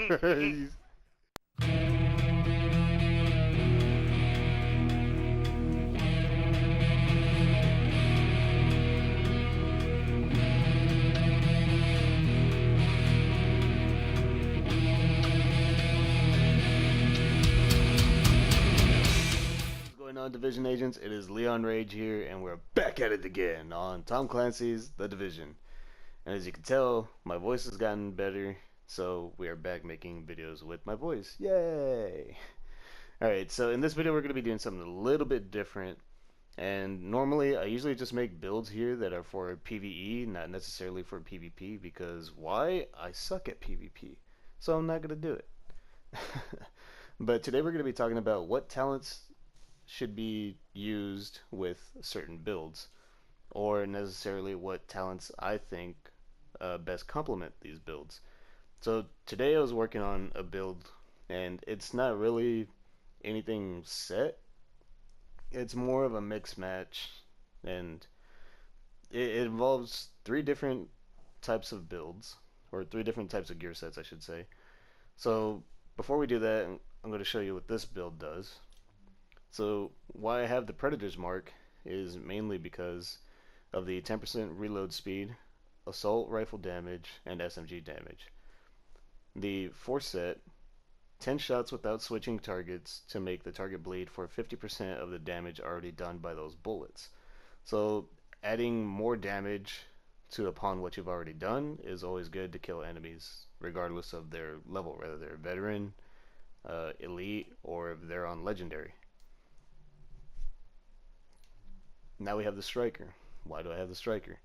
Going on, Division Agents? It is Leon Rage here, and we're back at it again on Tom Clancy's The Division. And as you can tell, my voice has gotten better, so we are back making videos with my voice. Yay! Alright, so in this video we're going to be doing something a little bit different. And normally I usually just make builds here that are for PvE, not necessarily for PvP, because why? I suck at PvP, so I'm not going to do it. But today we're going to be talking about what talents should be used with certain builds, or necessarily what talents I think best complement these builds. So today I was working on a build, and it's not really anything set. It's more of a mix match, and it involves three different types of builds, or three different types of gear sets, I should say. So before we do that, I'm going to show you what this build does. So why I have the Predator's mark is mainly because of the 10% reload speed, assault rifle damage, and SMG damage. The force set, 10 shots without switching targets to make the target bleed for 50% of the damage already done by those bullets. So adding more damage to upon what you've already done is always good to kill enemies, regardless of their level, whether they're veteran, elite, or if they're on legendary. Now we have the striker. Why do I have the striker?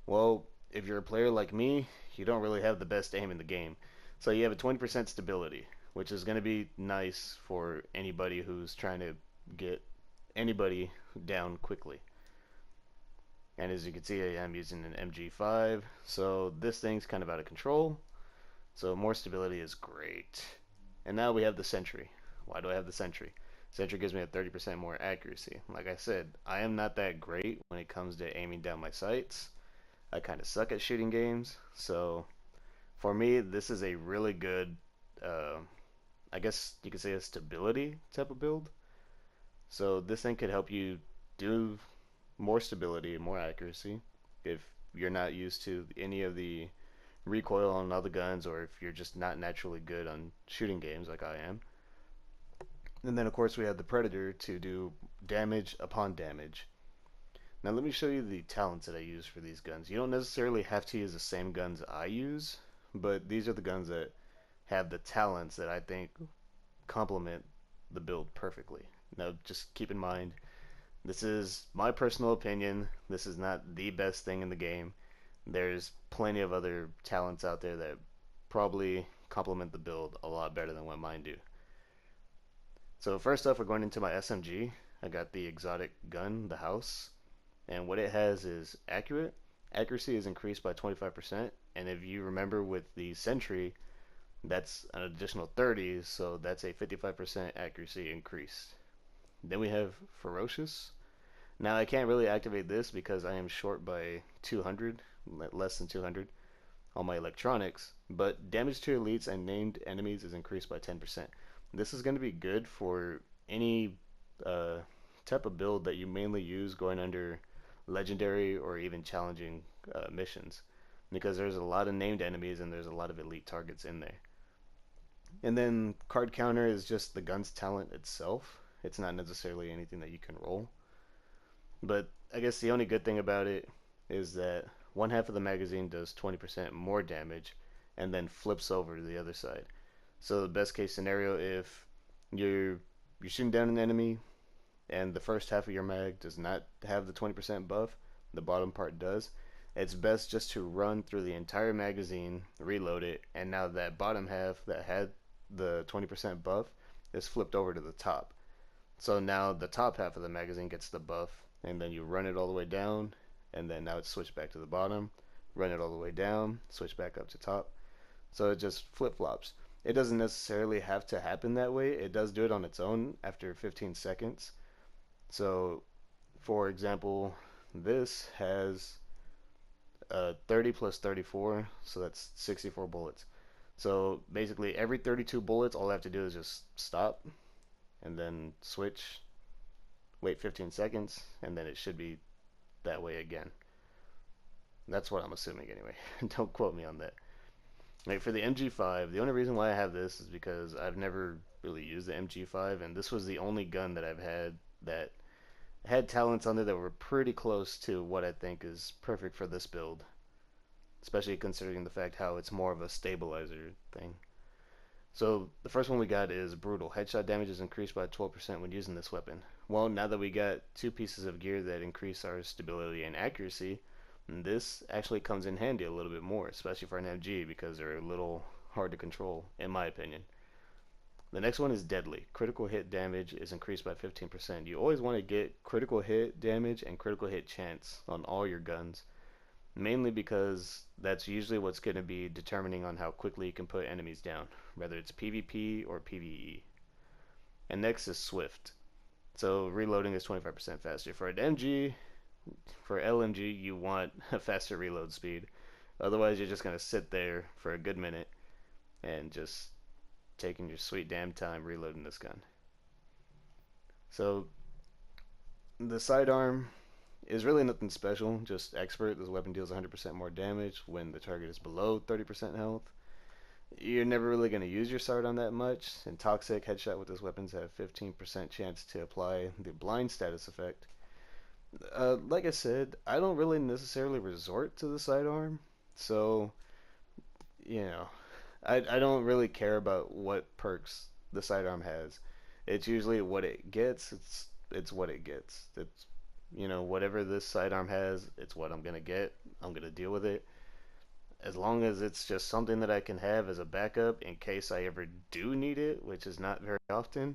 Well, if you're a player like me, you don't really have the best aim in the game. So you have a 20% stability, which is going to be nice for anybody who's trying to get anybody down quickly. And as you can see, I am using an MG5, so this thing's kind of out of control. So more stability is great. And now we have the sentry. Why do I have the sentry? Sentry gives me a 30% more accuracy. Like I said, I am not that great when it comes to aiming down my sights. I kind of suck at shooting games, so for me, this is a really good, I guess you could say a stability type of build. So this thing could help you do more stability and more accuracy if you're not used to any of the recoil on other guns, or if you're just not naturally good on shooting games like I am. And then of course we have the Predator to do damage upon damage. Now let me show you the talents that I use for these guns. You don't necessarily have to use the same guns I use, but these are the guns that have the talents that I think complement the build perfectly. Now just keep in mind, this is my personal opinion. This is not the best thing in the game. There's plenty of other talents out there that probably complement the build a lot better than what mine do. So first off, we're going into my SMG. I got the exotic gun, the House, and what it has is accuracy is increased by 25%, and if you remember with the sentry, that's an additional 30, so that's a 55% accuracy increase. Then we have ferocious. Now I can't really activate this because I am short by 200, less than 200 on my electronics, but damage to elites and named enemies is increased by 10%. This is going to be good for any type of build that you mainly use going under legendary or even challenging missions, because there's a lot of named enemies and there's a lot of elite targets in there. And then card counter is just the gun's talent itself. It's not necessarily anything that you can roll. But I guess the only good thing about it is that one half of the magazine does 20% more damage and then flips over to the other side. So the best case scenario, if you're shooting down an enemy and the first half of your mag does not have the 20% buff, the bottom part does, it's best just to run through the entire magazine, reload it, and now that bottom half that had the 20% buff is flipped over to the top. So now the top half of the magazine gets the buff, and then you run it all the way down, and then now it's switched back to the bottom, run it all the way down, switch back up to top. So it just flip-flops. It doesn't necessarily have to happen that way. It does do it on its own after 15 seconds. So, for example, this has 30 plus 34, so that's 64 bullets. So basically, every 32 bullets, all I have to do is just stop and then switch, wait 15 seconds, and then it should be that way again. That's what I'm assuming anyway. Don't quote me on that. Like for the MG5, the only reason why I have this is because I've never really used the MG5, and this was the only gun that I've had that had talents on it that were pretty close to what I think is perfect for this build, especially considering the fact how it's more of a stabilizer thing. So the first one we got is brutal. Headshot damage is increased by 12% when using this weapon. Well, now that we got two pieces of gear that increase our stability and accuracy, this actually comes in handy a little bit more, especially for an MG because they're a little hard to control, in my opinion. The next one is deadly. Critical hit damage is increased by 15%. You always want to get critical hit damage and critical hit chance on all your guns, mainly because that's usually what's going to be determining on how quickly you can put enemies down, whether it's PvP or PvE. And next is swift. So reloading is 25% faster. For an MG, for LMG, you want a faster reload speed. Otherwise, you're just going to sit there for a good minute and just taking your sweet damn time reloading this gun. So the sidearm is really nothing special, just expert. This weapon deals 100% more damage when the target is below 30% health. You're never really going to use your sidearm that much, and toxic headshot with this weapons have 15% chance to apply the blind status effect. Like I said, I don't really necessarily resort to the sidearm, so you know, I don't really care about what perks the sidearm has. It's usually what it gets. It's what it gets. It's whatever this sidearm has, it's what I'm gonna get. I'm gonna deal with it. As long as it's just something that I can have as a backup in case I ever do need it, which is not very often,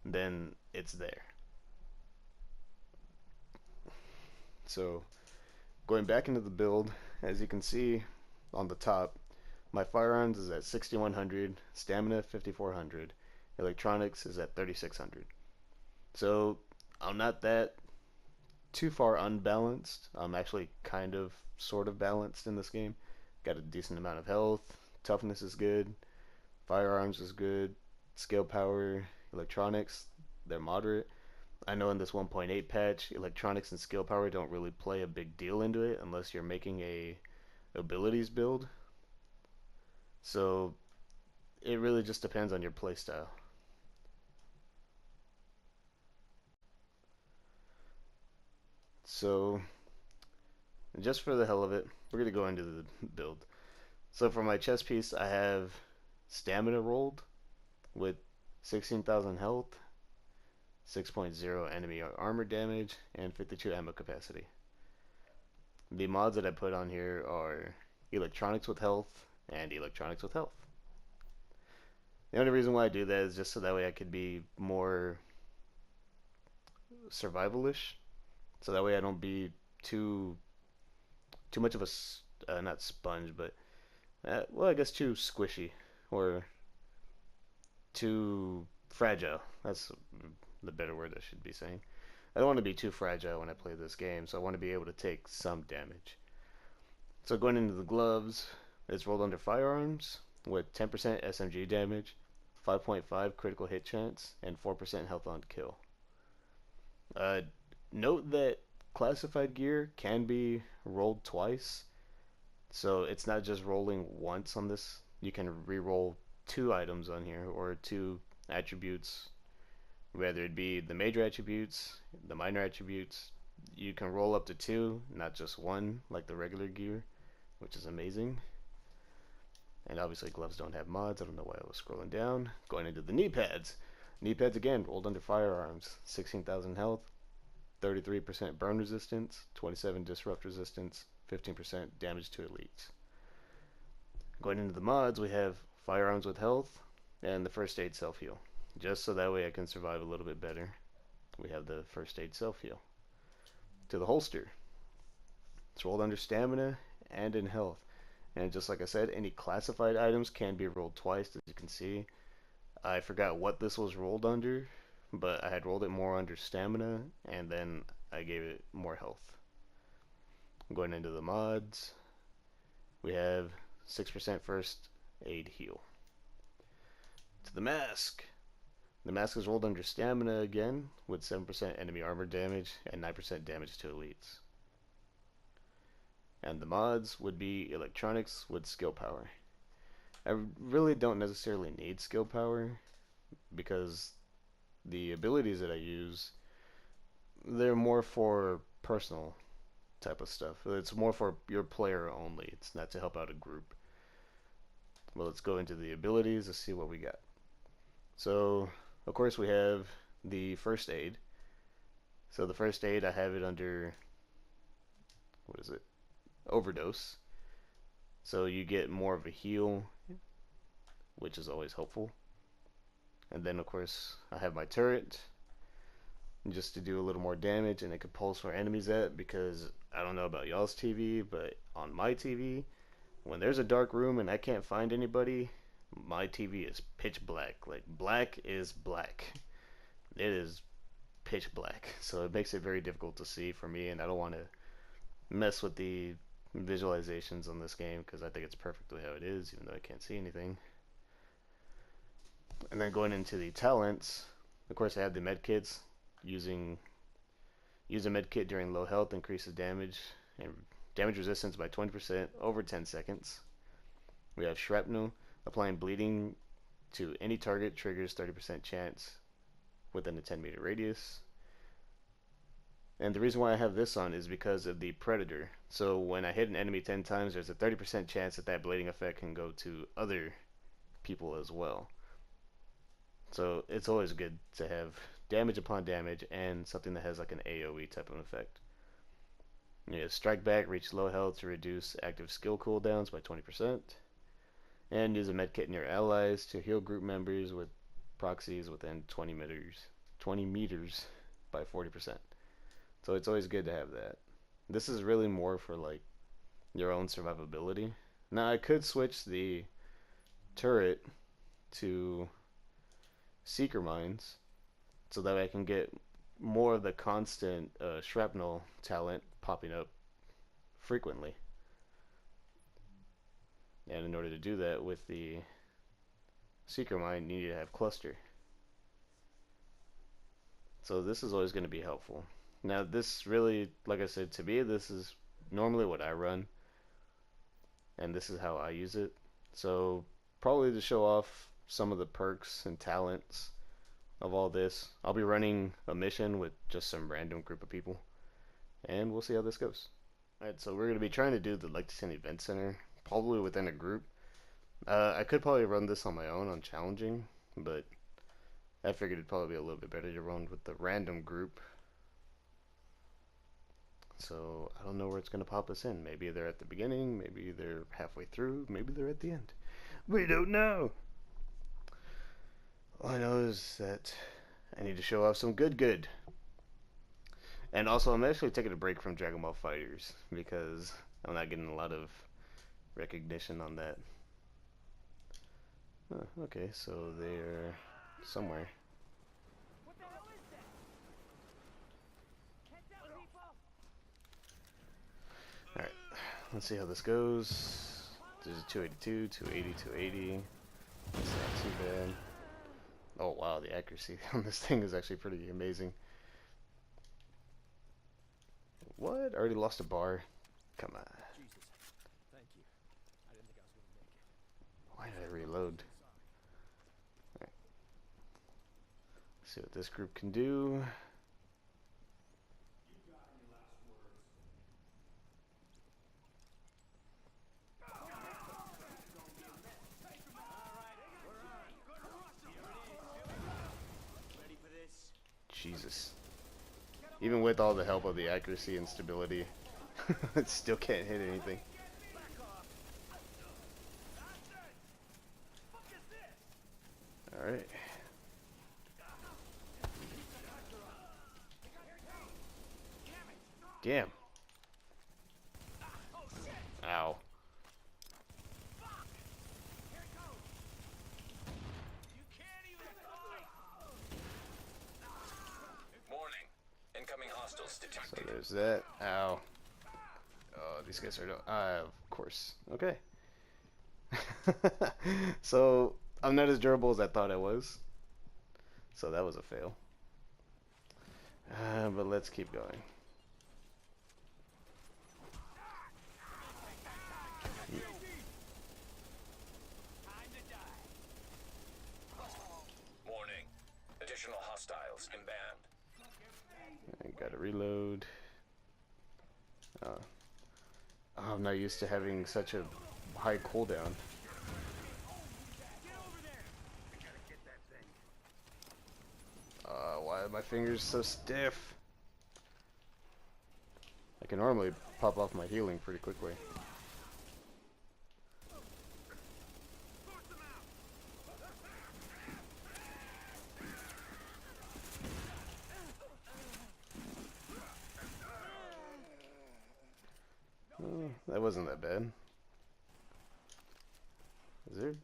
then it's there. So going back into the build, as you can see on the top, my firearms is at 6100, stamina 5400, electronics is at 3600. So I'm not that too far unbalanced. I'm actually kind of sort of balanced in this game. Got a decent amount of health, toughness is good, firearms is good, skill power, electronics, they're moderate. I know in this 1.8 patch, electronics and skill power don't really play a big deal into it unless you're making a abilities build. So it really just depends on your playstyle. So just for the hell of it, we're gonna go into the build. So for my chest piece, I have stamina rolled with 16,000 health, 6.0 enemy armor damage, and 52 ammo capacity. The mods that I put on here are electronics with health and electronics with health. The only reason why I do that is just so that way I could be more survivalish, so that way I don't be too much of a not sponge, but well, I guess too squishy or too fragile. That's the better word I should be saying. I don't want to be too fragile when I play this game, so I want to be able to take some damage. So going into the gloves, it's rolled under firearms with 10% SMG damage, 5.5 critical hit chance, and 4% health on kill. Uh, Note that classified gear can be rolled twice, so it's not just rolling once on this. You can re-roll two items on here or two attributes, whether it be the major attributes, the minor attributes. You can roll up to two, not just one, like the regular gear, which is amazing. And obviously gloves don't have mods. I don't know why I was scrolling down. Going into the knee pads. Knee pads again, rolled under firearms. 16,000 health, 33% burn resistance, 27 disrupt resistance, 15% damage to elites. Going into the mods, we have firearms with health and the first aid self-heal. Just so that way I can survive a little bit better, we have the first aid self-heal. To the holster, it's rolled under stamina and in health. And just like I said, any classified items can be rolled twice, as you can see. I forgot what this was rolled under, but I had rolled it more under stamina, and then I gave it more health. Going into the mods, we have 6% first aid heal. To the mask. The mask is rolled under stamina again with 7% enemy armor damage and 9% damage to elites. And the mods would be electronics with skill power. I really don't necessarily need skill power because the abilities that I use, they're more for personal type of stuff. It's more for your player only. It's not to help out a group. Well, let's go into the abilities. Let's see what we got. So, of course, we have the first aid. So the first aid, I have it under, what is it? Overdose. So you get more of a heal, which is always helpful. And then, of course, I have my turret, just to do a little more damage, and it can pulse where enemies at, because I don't know about y'all's TV, but on my TV, when there's a dark room and I can't find anybody, my TV is pitch black. Like, black is black. It is pitch black. So it makes it very difficult to see for me, and I don't want to mess with the visualizations on this game, because I think it's perfectly how it is, even though I can't see anything. And then going into the talents, of course I have the medkits. Use a medkit during low health increases damage and damage resistance by 20% over 10 seconds. We have shrapnel. Applying bleeding to any target triggers 30% chance within a 10-meter radius. And the reason why I have this on is because of the predator. So when I hit an enemy 10 times, there's a 30% chance that that bleeding effect can go to other people as well. So it's always good to have damage upon damage and something that has like an AoE type of effect. Yeah, strike back, reach low health to reduce active skill cooldowns by 20%. And use a medkit near allies to heal group members with proxies within 20 meters by 40%. So it's always good to have that. This is really more for like your own survivability. Now I could switch the turret to seeker mines so that I can get more of the constant shrapnel talent popping up frequently. And in order to do that with the seeker mine, you need to have cluster. So this is always going to be helpful. Now this really, like I said, to me this is normally what I run, and this is how I use it. So probably to show off some of the perks and talents of all this, I'll be running a mission with just some random group of people, and we'll see how this goes. Alright, so we're going to be trying to do the Lexington Event Center, probably within a group. I could probably run this on my own on challenging, but I figured it'd probably be a little bit better to run with the random group. So I don't know where it's going to pop us in. Maybe they're at the beginning, maybe they're halfway through, maybe they're at the end. We don't know. All I know is that I need to show off some good. And also, I'm actually taking a break from Dragon Ball FighterZ because I'm not getting a lot of recognition on that. Oh, okay, so they're somewhere. What the hell is that? Catch that, people! Alright, let's see how this goes. There's a 282, 280, 280. That's not too bad. Oh wow, the accuracy on this thing is actually pretty amazing. What? I already lost a bar? Come on. Jesus. Thank you. I didn't think I was gonna make it. Why did I reload? Alright. See what this group can do. Jesus. Even with all the help of the accuracy and stability, it still can't hit anything. Alright. Damn. Ow. So there's that. Ow. Oh, these guys are of course. Okay. So I'm not as durable as I thought I was. So that was a fail. But let's keep going. Warning. Additional hostiles inbound. I gotta reload. I'm not used to having such a high cooldown. Why are my fingers so stiff? I can normally pop off my healing pretty quickly. Oh, that wasn't that bad. Is there?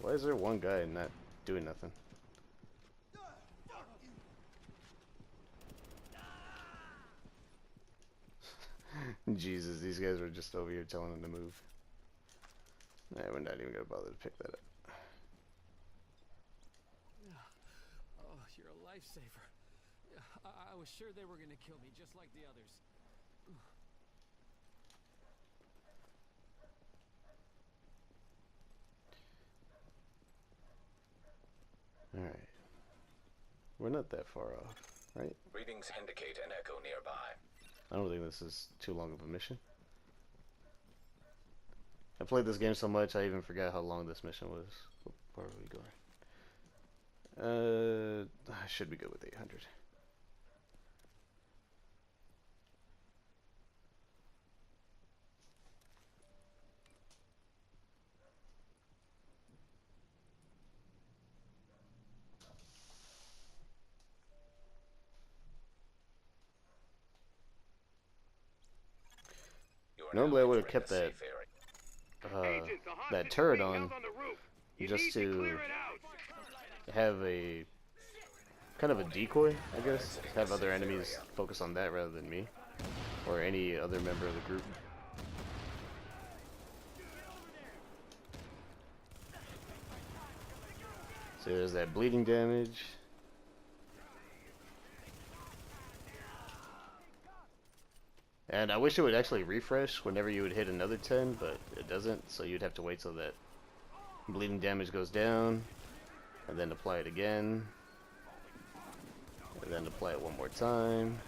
Why is there one guy not doing nothing? Jesus, these guys were just over here telling him to move. Nah, we're not even gonna bother to pick that up. Oh, you're a lifesaver. I was sure they were gonna kill me, just like the others. Alright. We're not that far off, right? Readings indicate an echo nearby. I don't think this is too long of a mission. I played this game so much I even forgot how long this mission was. Where are we going? I should be good with 800. Normally I would have kept that that turret on just to have a kind of a decoy, I guess. Have other enemies focus on that rather than me or any other member of the group. So there's that bleeding damage. And I wish it would actually refresh whenever you would hit another 10, but it doesn't, so you'd have to wait till that bleeding damage goes down, and then apply it again, and then apply it one more time.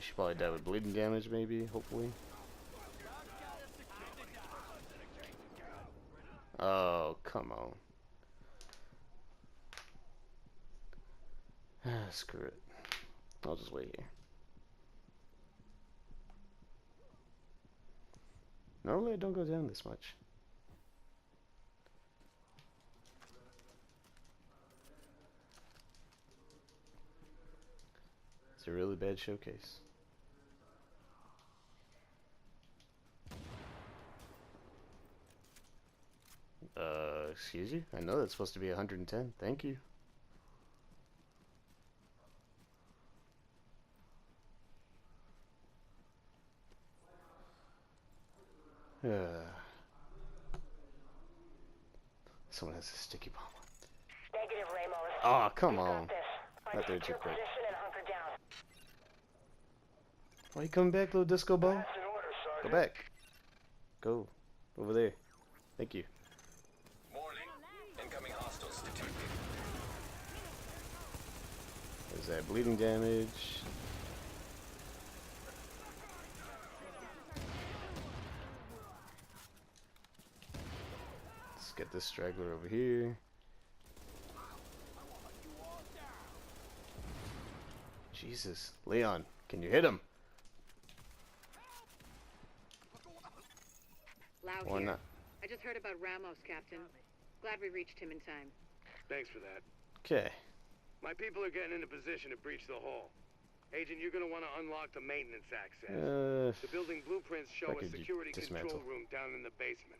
She probably died with bleeding damage, maybe, hopefully. Oh, come on. Screw it. I'll just wait here. Normally I don't go down this much. It's a really bad showcase. Excuse you? I know that's supposed to be 110. Thank you. Someone has a sticky bomb. Negative, Ramos. Oh, come We got on. this. Not there Take too your quick. position and hunker down. Why you coming back, little disco ball? That's in order, Go Sergeant. back. Go. Over there. Thank you. Warning. Incoming hostiles detected. There's that bleeding damage. Let's get this straggler over here. Jesus. Leon, can you hit him? Lau Or here. not? I just heard about Ramos, Captain. Glad we reached him in time. Thanks for that. Okay. My people are getting into position to breach the hall. Agent, you're gonna want to unlock the maintenance access. The building blueprints show I a could security dismantle. control room down in the basement.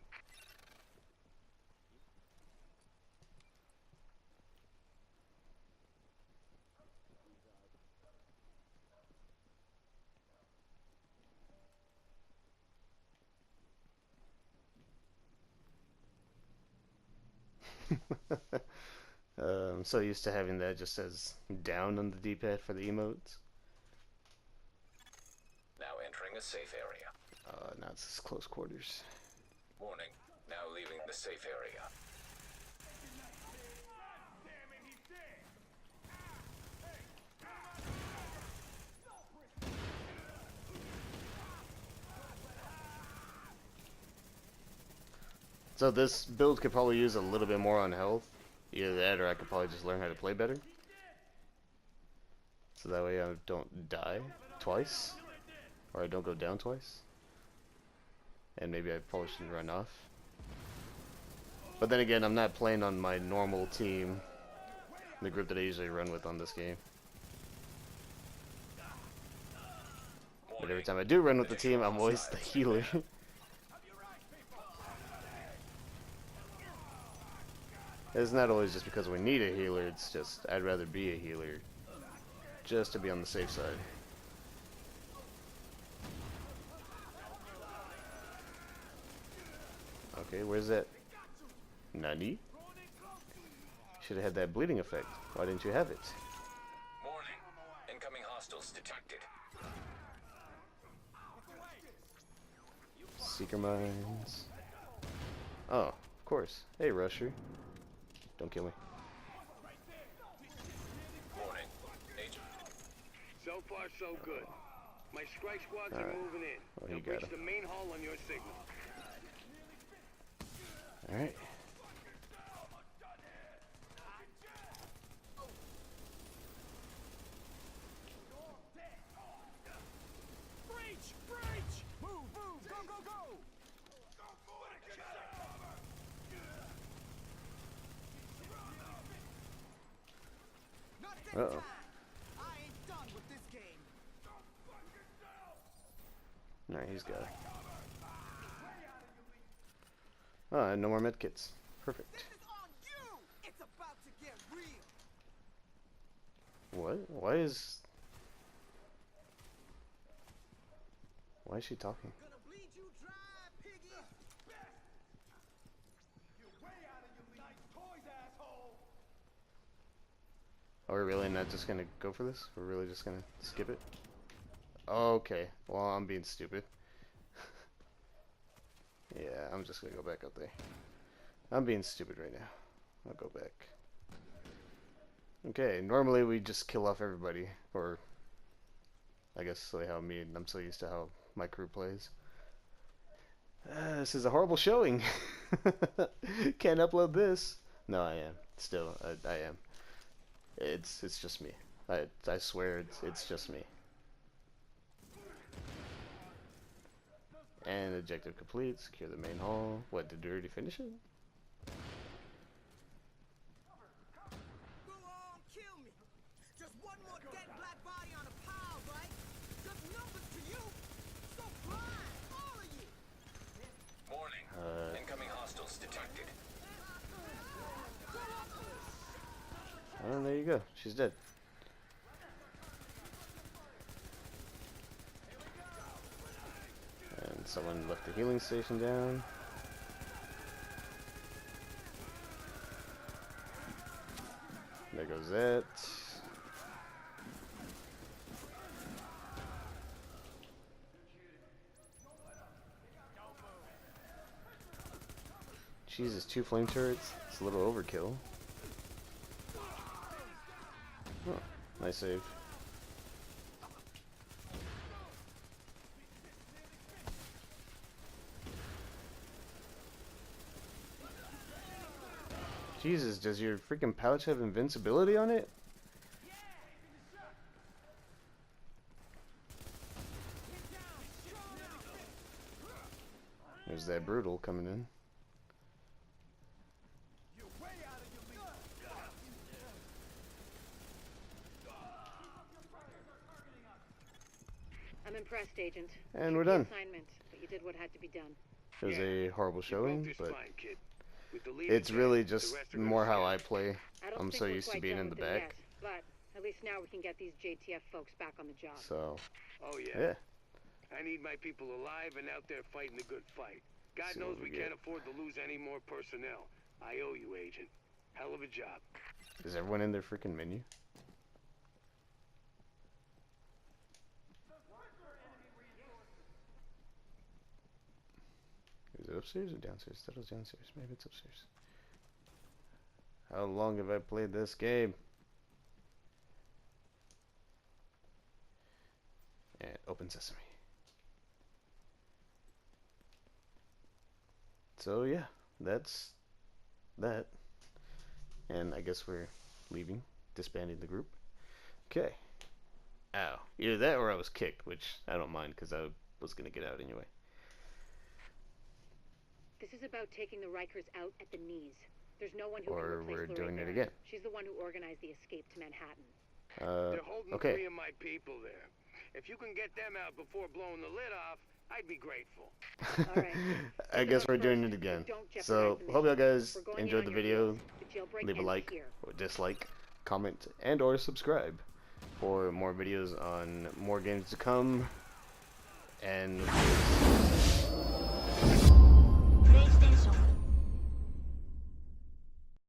I'm so used to having that just as down on the D-pad for the emotes. Now entering a safe area. Now it's close quarters. Warning. Now leaving the safe area. So this build could probably use a little bit more on health. Either that or I could probably just learn how to play better. So that way I don't die twice. Or I don't go down twice. And maybe I probably shouldn't run off. But then again, I'm not playing on my normal team. The group that I usually run with on this game. But every time I do run with the team, I'm always the healer. It's not always just because we need a healer, it's just I'd rather be a healer. Just to be on the safe side. Okay, where's that? Nani? Should have had that bleeding effect. Why didn't you have it? Warning. Incoming hostiles detected. Seeker mines. Oh, of course. Hey, Rusher. Don't kill me. Warning. Agent. So far, so good. My strike squads are Alright. moving in. Well, They'll you got reach him. the main hall on your signal. Alright. Breach! Breach! Move! Move! Go! Go! Go! Uh-oh. I ain't done with this game. Alright, he's got it. Oh, and no more medkits. Perfect. This is on you. It's about to get real. What? Why is she talking? Gonna bleed you dry, piggy. You're way out of your nice toys, asshole. Are we really not just gonna go for this? We're really just gonna skip it? Okay. Well, I'm being stupid. Yeah, I'm just gonna go back up there. I'm being stupid right now. I'll go back. Okay, normally we just kill off everybody. Or, I guess like how I'm so used to how my crew plays. This is a horrible showing. Can't upload this. No, I am. Still, I am. It's just me. I swear it's just me. And objective complete. Secure the main hall. What, did we already finish it? Go on, kill me. Just one more dead black body on a pile, right? Just numbers to you. So blind, all of you. Warning. Incoming hostiles detected. Oh, there you go. She's dead. And someone left the healing station down. There goes that. Jesus, 2 flame turrets. It's a little overkill. Oh, nice save. Jesus, does your freaking pouch have invincibility on it? There's that brutal coming in. I'm impressed, Agent. And we're Tricky done. Assignment, but you did what had to be done. It was a horrible You broke showing, this but fine, kid. With the lead it's in really check, the just rest are gonna more how scan. I play. I don't I'm think so we're used to quite being done in the with them back. yet, but at least now we can get these JTF folks back on the job. So, Oh yeah. yeah. I need my people alive and out there fighting the good fight. God See knows what we we can't get. afford to lose any more personnel. I owe you, Agent. Hell of a job. Is everyone in their freaking menu? Is it upstairs or downstairs? That was downstairs. Maybe it's upstairs. How long have I played this game? And open sesame. So yeah, that's that. And I guess we're leaving, disbanding the group. Okay. Ow. Either that or I was kicked, which I don't mind because I was going to get out anyway. This is about taking the Rikers out at the knees. There's no one who Or can replace we're Lorraine doing it Barrett. again. She's the one who organized the escape to Manhattan. They're holding okay. 3 of my people there. If you can get them out before blowing the lid off, I'd be grateful. All right. I guess we're doing it again. So, hope y'all guys enjoyed the video. Leave a like or dislike, comment, and or subscribe for more videos on more games to come. And